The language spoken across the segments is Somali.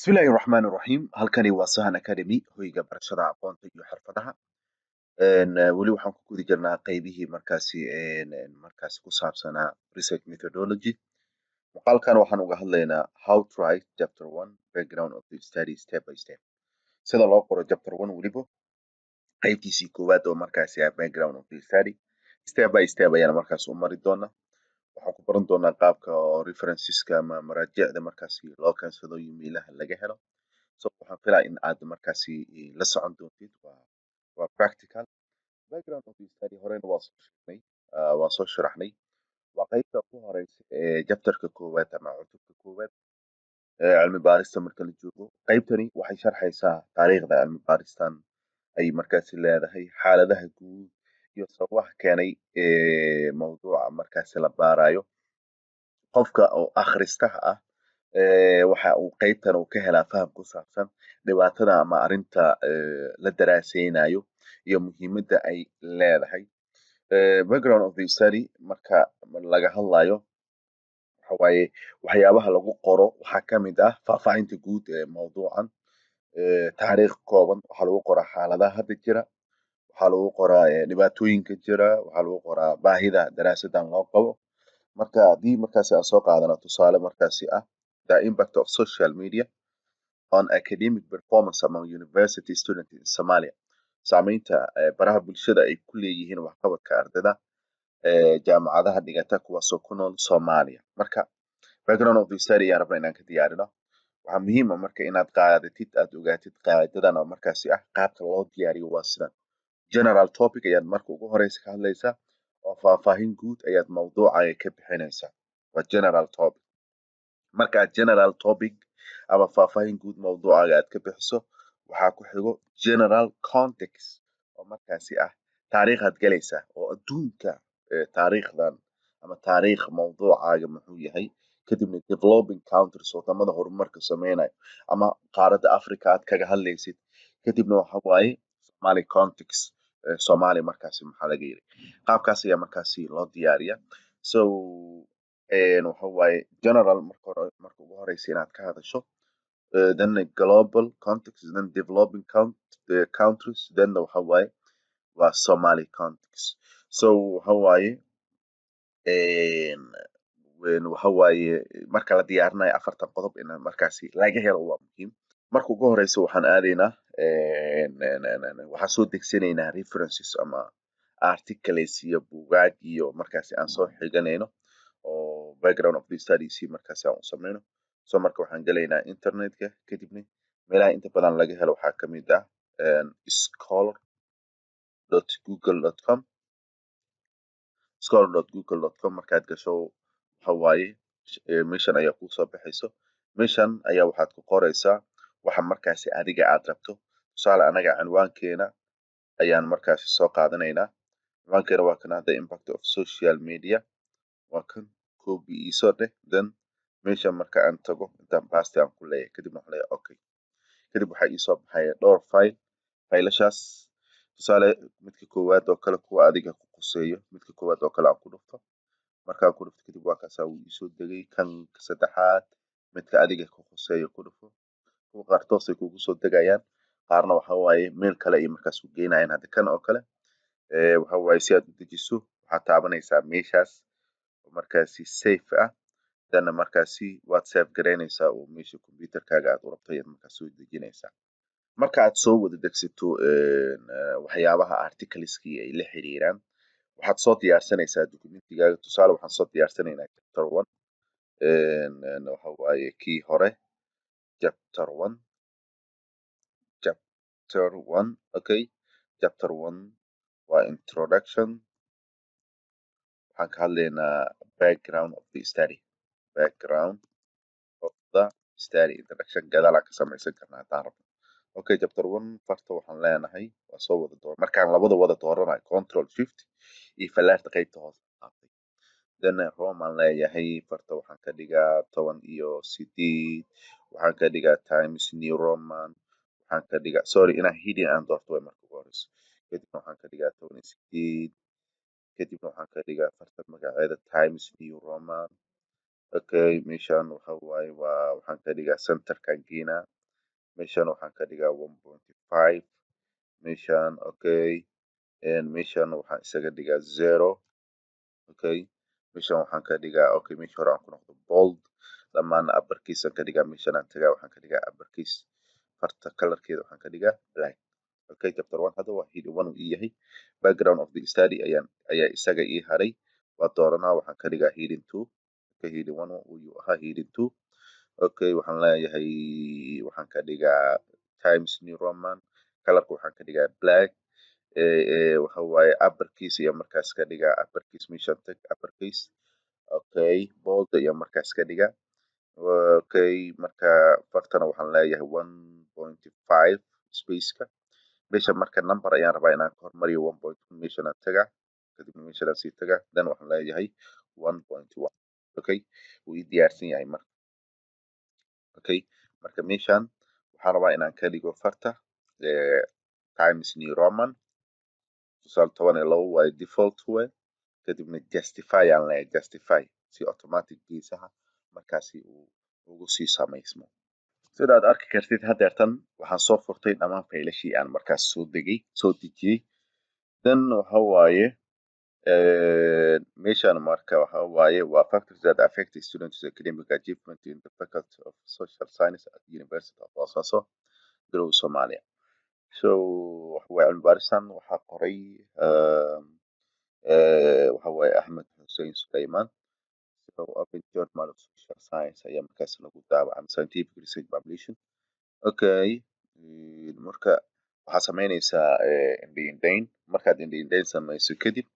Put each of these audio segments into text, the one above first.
Bismillaahi Raxmaani Raxiim. Halkani waa Sahan Academy, hoyga barashada aqoonta iyo xirfadaha. Weli waxaan ku guda jirnaa qaybihii markaasi ku saabsanaa research methodology. Muuqaalkan waxaan uga hadlaynaa how to write chapter 1 background of the study step by step. Sida loo qoro chapter 1 weliba qaybtiisii koowaad oo markaasi ah background of the study. Step by step ayaan markaas u mari doonaa. Waxaan ku baran doonaa qaabka oo referenceska ama maraajicda markaasi loo keensado iyo meelaha laga helo. So waxaan filaa in aad markaasi la socon doontid waa practical. Background of the study horena waa soo sharaxnay. Waa qaybta ku horeysa ee chapterka koowaad ama cutubka koowaad ee cilmi baarista marka la joogo. Qaybtani waxay sharxaysaa taariikhda cilmi baaristan ay markaasi leedahay, xaaladaha guud iyo sababaha keenay mawduuca markaasi la baarayo. Qofka oo akhristaha ah waxa uu qaybtan uu ka helaa faham ku saabsan dhibaatada ama arrinta la daraaseynayo iyo muhiimadda ay leedahay. Background of the study marka laga hadlayo waxa waaye waxyaabaha lagu qoro waxaa ka mid ah faahfaahinta guud ee mawduucan, taariikh kooban, waxaa lagu qoraa xaaladaha hadda jira, waxaa lagu qoraa dhibaatooyinka jira, waxaa lagu qoraa baahida daraasadan loo qabo. Marka haddii markaasi aan soo qaadano tusaale markaasi ah the impact of social media on academic performance among university students in Somalia. Saamaynta baraha bulshada ay ku leeyihiin waxqabadka ardayda jaamacadaha dhigata kuwaasoo ku nool Soomaaliya. Marka background of the study ayaan rabnaa inaan ka diyaarino. Waxaa muhiim ah marka inaad qaadatid aad ogaatid qaacidadan oo markaasi ah qaabka loo diyaariyo waa sidan. General topic ayaad marka ugu horeysa ka hadlaysaa oo faahfaahin guud ayaad mawduucaaga ka bixinaysaa. Waa general topic. Marka aad general topic ama faahfaahin guud mawduucaaga aad ka bixiso waxaa ku xigo general context oo markaasi ah taariikhaad galaysaa oo adduunka taariikhdan ama taariikh mawduucaaga muxuu yahay. Kadibna developing countries wadamada horumarka sameynayo ama qaaradda Africa aad kaga hadlaysid. Kadibna waxa waaye Somali context Soomaali markaasi maxaa laga yiri. Qaabkaas ayaa markaasi loo diyaariyaa. So waxa waaye general marka ugu horeysa inaad ka hadasho, then global context, then developing countries, then waxa waaye waa Somali context. So waxa waaye waxa waaye marka la diyaarinayo afartan qodob in markaasi laga helo waa muhiim. Marka ugu horeysa waxaan aadaynaa waxaan soo degsanaynaa references ama articles iyo buugaag iyo markaasi aan soo xiganayno oo background of the study si markaasi aan u sameyno. So marka waxaan galaynaa internetka kadibna meelaha inta badan laga helo waxaa ka mid ah scholar.google.com scholar.google.com markaad gasho waxa waaye meeshan ayaa kuu soo baxayso. Meeshan ayaa waxaad ku qoraysaa waxa markaasi adiga aad rabto. Tusaale anaga cinwaankeena ayaan markaasi soo qaadanaynaa. Cinwaankeena waa kan the impact of social media. Waa kan copy iisoo dheh. Then meeshan marka aan tago intaan paste aan ku leeyahay kadibna waxaan leeyahay okay. Kadib waxaa iisoo baxaya dhowr file. Faylashaas tusaale midka koowaad oo kale kuwa adiga ku quseeyo midka koowaad oo kale aan ku dhufto. Markaan ku dhufto kadib waa kaasaa wuu iisoo degay. Kan saddexaad midka adiga ku quseeyo ku dhufo. Kuwa qaar toos ay kugu soo degayaan. Qaarna waxa waaye meel kale ay markaas ku geynayaan. Hadda kan oo kale waxa waaye si aad u dejiso waxaad taabanaysaa meeshaas oo markaasi safe ah. Then markaasi waad save garaynaysaa oo meesha computerkaaga aad u rabto ayaad markaas soo dejinaysaa. Marka aad soo wada degsato waxyaabaha articleski ay la xiriiraan waxaad soo diyaarsanaysaa documentigaaga. Tusaale waxaan soo diyaarsanaynaa chapter 1 waxa waaye kii hore chapter 1 okay. Chapter 1 waa introduction. Waxaan ka hadlaynaa background of the study. Background of the study introduction gadaalaan ka samaysan karnaa haddaan rabno. Okay, chapter 1 farta waxaan leenahay waa soo wada door. Markaan labada wada dooranayo control shift iyo fallaarta qaybta hoose qaatay. Then Roman leeyahay farta waxaan ka dhigaa 18. Waxaan ka dhigaa Times New Roman. Waxaan ka dhigaa sorry inaan hidden aan doorto way marka ugu horeyso. Kadibna waxaan ka dhigaa 18. Kadibna waxaan ka dhigaa farta magaceeda Times New Roman. okay meeshan waxa waaye waxaan ka dhigaa centerkan geynaa meeshan waxaan ka dhigaa 1.5 meeshan okay meeshan waxaan isaga dhigaa 0 okay meeshan waxaan ka dhigaa okay meesha hore aan ku noqdo bold dhammaan uppercase aan ka dhigaa meeshan aan tagaa waxaan ka dhigaa uppercase farta colorkeeda waxaan ka dhigaa black okay chapter 1 hadda waa heading 1 uu ii yahay background of the study ayaa isaga ii haray waa dooranaa waxaan ka dhigaa heading 2 okay heading 1 uu ahaa heading 2 okay waxaan leeyahay waxaan ka dhigaa Times New Roman colorka waxaan ka dhigaa black waxa waaye uppercase iyo markaas ka dhigaa uppercase meeshan tag uppercase okay bold iyo markaas ka dhigaa okay marka fartana waxaan leeyahay 1.5 spaceka meesha marka number ayaan rabaa inaan ka hormariyo 1.2 meeshan aan tagaa kadibna meeshan aan sii tagaa then waxaan leeyahay 1.1 okay wuu ii diyaarsan yahay marka okay marka meeshan waxaan rabaa inaan ka dhigo farta Times New Roman tusaale 12 waaye default way kadibna justify aan leeyahay justify si automatic geesaha markaasi uu ugu sii samaysmo sidaad arki kartid hadeertan waxaan soo furtay dhammaan faylashii aan markaas soo dejiyey then waxa waaye meeshan marka waxa waaye waa factors that affect the students academic achievement in the faculty of social science at the University of Bosaso Garowe Somalia so waxa waaye cilmi baaristan waxaa qoray waxa waaye Ahmed Hussein Sulaiman so open journal of social science ayaa markaas lagu daabacay scientific research publication okay marka waxaad samaynaysaa indho-indhayn markaad indho-indhayn samayso kadib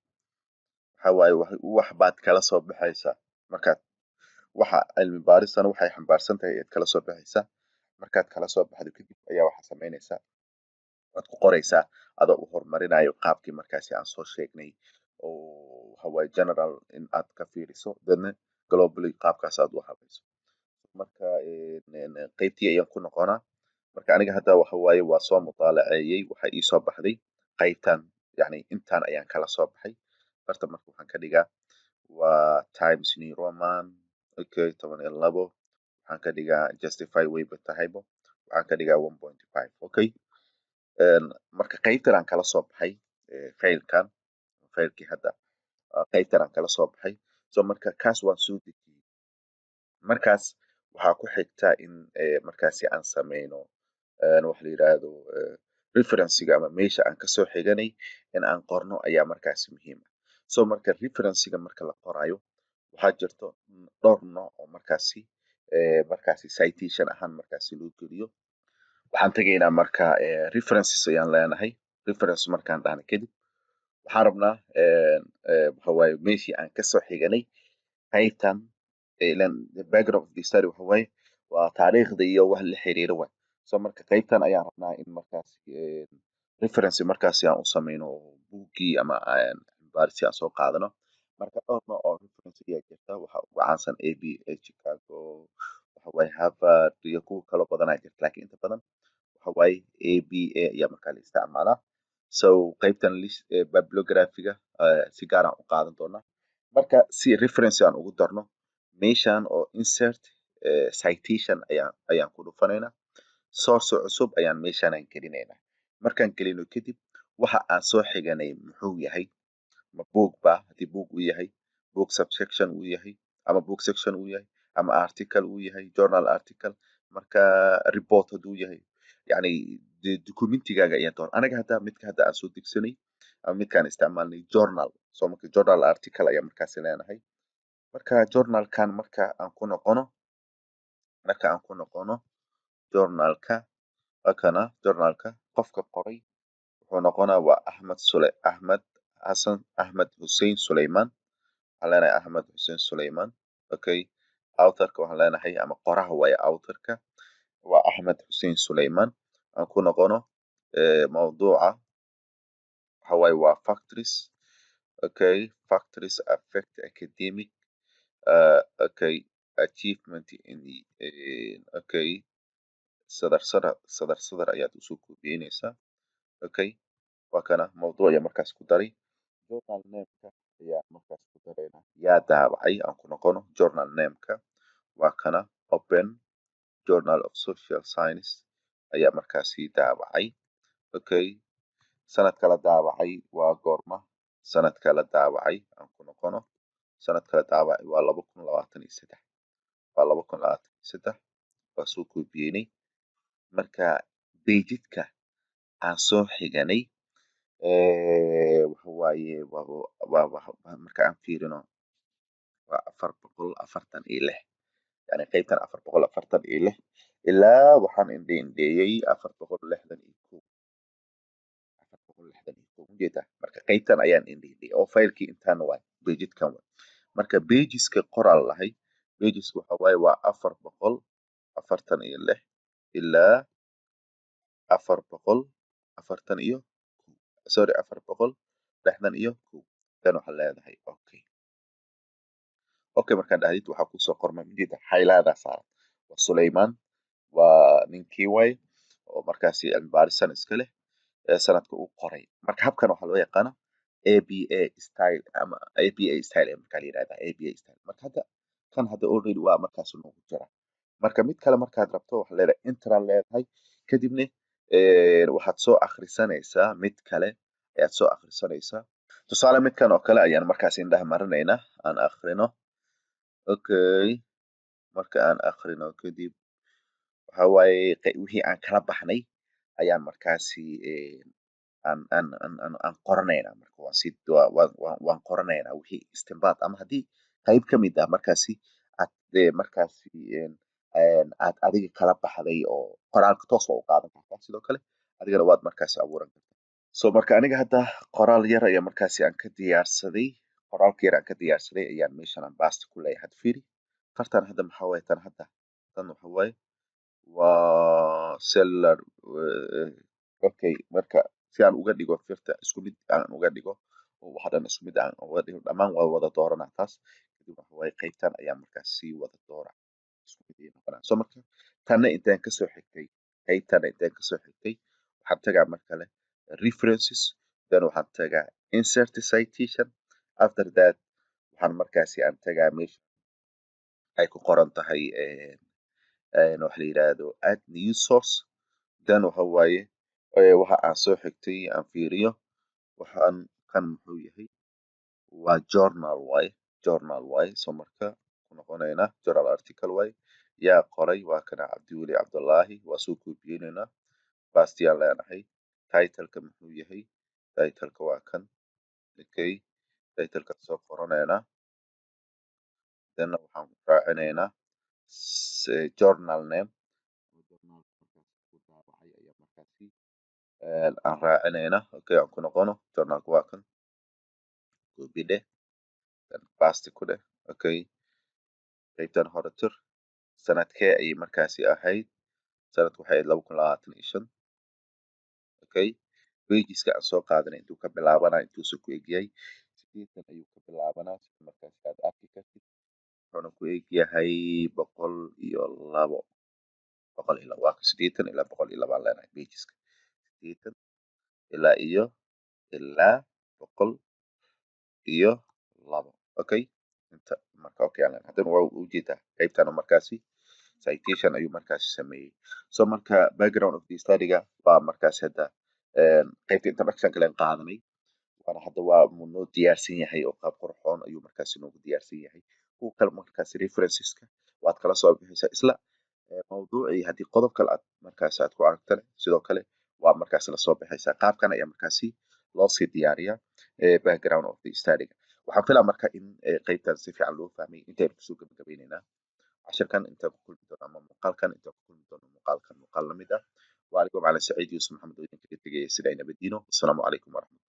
waxa waaye wax baad kala soo baxaysaa markaad waxa cilmi baaristan waxay xambaarsan tahay ayaad kala soo baxaysaa markaad kala soo baxdo kadib ayaa waxaad samaynaysaa waad ku qoraysaa adoo u horumarinayo qaabkii markaasi aan soo sheegnay oo waxa waaye general in aad ka fiiriso then globally qaabkaas aad u habayso marka qaybtii ayaan ku noqonaa marka aniga hadda waxa waaye waa soo mutaalaceeyey waxa ii soo baxday qaybtan yani intaan ayaan kala soo baxay farta marka waxaan ka dhigaa waa Times New Roman okay 12 waxaan ka dhigaa justify wayba tahaybo waxaan ka dhigaa 1.5 okay marka qaybtan aan kala soo baxay faylkii hadda qaybtan aan kala soo baxay so marka kaas waan soo dejiyey markaas waxaa ku xigta in markaasi aan sameyno wax la yiraahdo referencega ama meesha aan kasoo xiganay in aan qorno ayaa markaasi muhiim ah so marka referencega marka la qorayo waxaa jirto dhowr nooc oo markaasi citation ahaan markaasi loo geliyo waxaan tegaynaa marka references ayaan leenahay reference markaan dhahno kadib waxaan rabnaa waxa waaye meeshii aan kasoo xiganay qaybtan ilan background of the study waxa waaye waa taariikhda iyo wax la xiriira waay so marka qaybtan ayaan rabnaa in markaas reference markaasi aan u sameyno buuggii ama baarisi aan soo qaadano marka dhowr nooc oo reference ayaa jirta waxa ugu caansan ABA Chicago waxa waaye Harvard iyo kuwa kaloo badan ayaa jirta laakiin inta badan waxa waaye ABA ayaa markaa la isticmaalaa so qaybtan bibliographiga si gaar aan u qaadan doonaa marka si reference aan ugu darno meeshan oo insert citation ayaan ku dhufanaynaa source cusub ayaan meeshan aan gelinaynaa markaan gelino kadib waxa aan soo xiganay muxuu yahay ma book ba haddii book uu yahay book subsection uu yahay ama book section uu yahay ama article uu yahay journal article marka report hadduu yahay yani documentigaaga ayaan doon anaga hadda midka hadda aan soo degsanay ama midkaan isticmaalnay journal so marka journal article ayaa markaasi leenahay marka journalkan marka aan ku noqono journalka halkana journalka qofka qoray wuxuu noqonaa waa Ahmed Hussein Sulaiman waxaan leenahay Ahmed Hussein Sulaiman okay authorka waxaan leenahay ama qoraha waaye authorka waa Ahmed Hussein Sulaiman aan ku noqono mawduuca waxa waaye waa factories okay factories affect academic okay achievement in okay sadar ayaad usoo koobiyeynaysaa okay waa kana mawduuc ayaa markaas ku daray journal nameka ayaa markaas ku daraynaa yaa daabacay aan ku noqono journal nameka waa kana open journal of social science ayaa markaasi daabacay. Okay, sanadka la daabacay waa goorma? Sanadka la daabacay aan ku noqono sanadka la daabacay waa 2023 waa 2023 waa soo koobiyeynay. Marka pejidka aan soo xiganay waxa waaye marka aan fiirino waa 446 yani qaybtan 446 ilaa waxaan indheeyey 461 ujeedaa marka qaybtan ayaan indheeyey oo faylkii intaan waay pejidkan waay. Marka pageska qoraal lahay pageska waxa waaye waa 446 ilaa 461 sorry 461 tan waxaa leedahay okay. Okay markaan dhahdid waxaa kusoo qormay ujeeda xaylaadaa saaran waa Suleymaan waa ninkii waay oo markaasi cilmi baarisan iska leh sanadka uu qoray. Marka habkan waxaa loo yaqaana ABA style ama ABA style marka la yiraahdaa ABA style. Marka hadda kan hadda already waa markaas noogu jira. Marka mid kale markaad rabto waxaa leedahay enter leedahay kadibna waxaad soo akhrisanaysaa mid kale ayaad soo akhrisanaysaa. Tusaale midkan oo kale ayaan markaas indhaha marinaynaa aan akhrino. Okay, marka aan akhrino kadib waxa waaye wixii aan kala baxnay ayaan markaasi aan qoranaynaa. Marka waan qoranaynaa wixii istinbaad ama haddii qayb ka mid ah markaasi aad markaasi aad adiga kala baxday oo qoraalka toos waa u qaadan kartaa sidoo kale adigana waad markaasi abuuran kartaa. So marka aniga hadda qoraal yar ayaa markaasi aan ka diyaarsaday qoraalka yar aan ka diyaarsaday ayaan meeshan aan baasta ku leeyahay hadda fiiri fartan hadda maxaa waaye tan hadda tan waxa waaye waa cellular okay marka si aan uga dhigo firta isku mid aan uga dhigo oo waxa dhan isku mid aan uga dhigo dhammaan waa wada dooranaa taas kadib waxa waaye qaybtan ayaa markaas sii wada doora isku mid ayay noqonaa. So marka tanna intaan kasoo xigtay qaybtana intaan kasoo xigtay waxaan tagaa mar kale references then waxaan tagaa insert citation after that waxaan markaasi aan tagaa meesha ay ku qoran tahay waxa la yiraahdo add new source then waxa waaye waxa aan soo xigtay aan fiiriyo waxaan kan muxuu yahay waa journal waaye so marka ku noqonaynaa journal article waaye yaa qoray waa kana cabdiweli cabdullaahi waa soo koobiyeynaynaa bastiyaan leenahay titleka muxuu yahay titleka waa kan okay titleka soo qoranaynaa then waxaan raacinaynaa journal name aan raacinaynaa okay aan ku noqono journalka waa kan copy dheh then paste ku dheh okay qaybtan hore tir sanadkee ayay markaasi ahayd sanadku waxay ahayd 2025 okay pageska aan soo qaadanay intuu ka bilaabanaa intuusan ku egyahay 80 ayuu ka bilaabanaa sida markaasi aad arki kartid wuxuuna ku egyahay 102 waa 80 ilaa 102 aan leenahay pageska 80 ilaa 102 okay inta marka okay aan leenahay haddana waa ujeedaa qaybtana markaasi citation ayuu markaasi sameeyey. So marka background of the study-ga waa markaasi hadda qaybta introduction-ka leen qaadanay waana hadda waa noo diyaarsan yahay oo qaab qurxoon ayuu markaasi noogu diyaarsan yahay. Kuwa kale markaasi references-ka waad kala soo bixaysaa isla mawduucii haddii qodob kale aad markaasi aad ku aragtana sidoo kale waa markaasi la soo bixaysaa qaabkan ayaa markaasi loo sii diyaariyaa background of the study-ga. Waxaan filaa marka in qaybtan si fiican loo fahmay intaynu kusoo gabagabaynaynaa casharkan intaan ku kulmi doono ama muuqaalkan intaan ku kulmi doono muuqaalkan muuqaal la mid ah waa anigoo macalin Saciid Yuusuf Maxamed oo idinkaga tegaya sidaa nabadiino. Asalaamu calaykum waraxmatullahi